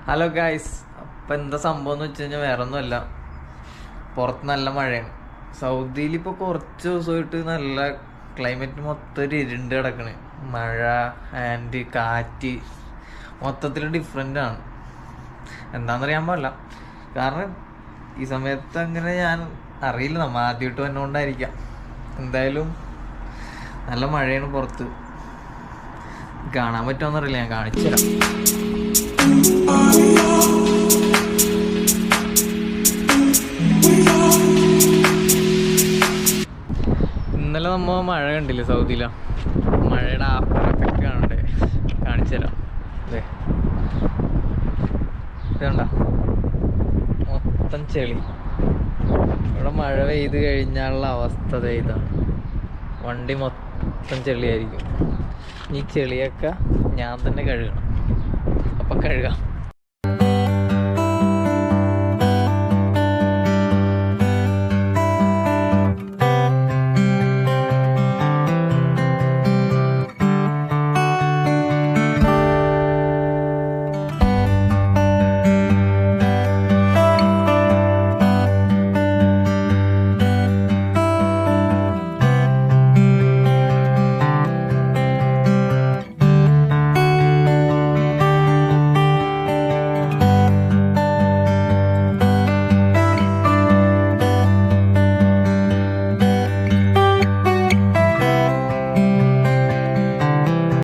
Hello guys, അപ്പം എന്താ സംഭവം എന്ന് വെച്ച് കഴിഞ്ഞാൽ വേറെ ഒന്നുമല്ല. പുറത്ത് നല്ല മഴയാണ്. സൗദിയിൽ ഇപ്പോൾ കുറച്ച് ദിവസമായിട്ട് നല്ല ക്ലൈമറ്റ് മൊത്തം ഒരു ഇരുണ്ട് കിടക്കണ്. മഴ ആൻഡ് കാറ്റ് മൊത്തത്തിൽ ഡിഫറെൻ്റ് ആണ്. എന്താണെന്നറിയാൻ പാടില്ല. കാരണം ഈ സമയത്ത് അങ്ങനെ ഞാൻ അറിയില്ല, നമ്മൾ ആദ്യമായിട്ട് വന്നുകൊണ്ടായിരിക്കാം. എന്തായാലും നല്ല മഴയാണ് പുറത്ത്. കാണാൻ പറ്റുമോന്നറിയില്ല, ഞാൻ കാണിച്ചു തരാം. ഇന്നലെ നമ്മ മഴ കണ്ടില്ലേ സൗദിയില? മഴയുടെ ആഫ്റ്റർ എഫക്റ്റ് കാണണ്ടേ? കാണിച്ചു തരാം. അതെ, ഇതുണ്ട മൊത്തം ചെളി. ഇവിടെ മഴ പെയ്ത് കഴിഞ്ഞാലുള്ള അവസ്ഥ ഇതാണ്. വണ്ടി മൊത്തം ചെളിയായിരിക്കും. ഈ ചെളിയൊക്കെ ഞാൻ തന്നെ കഴുകണം. അപ്പം കഴുകാം.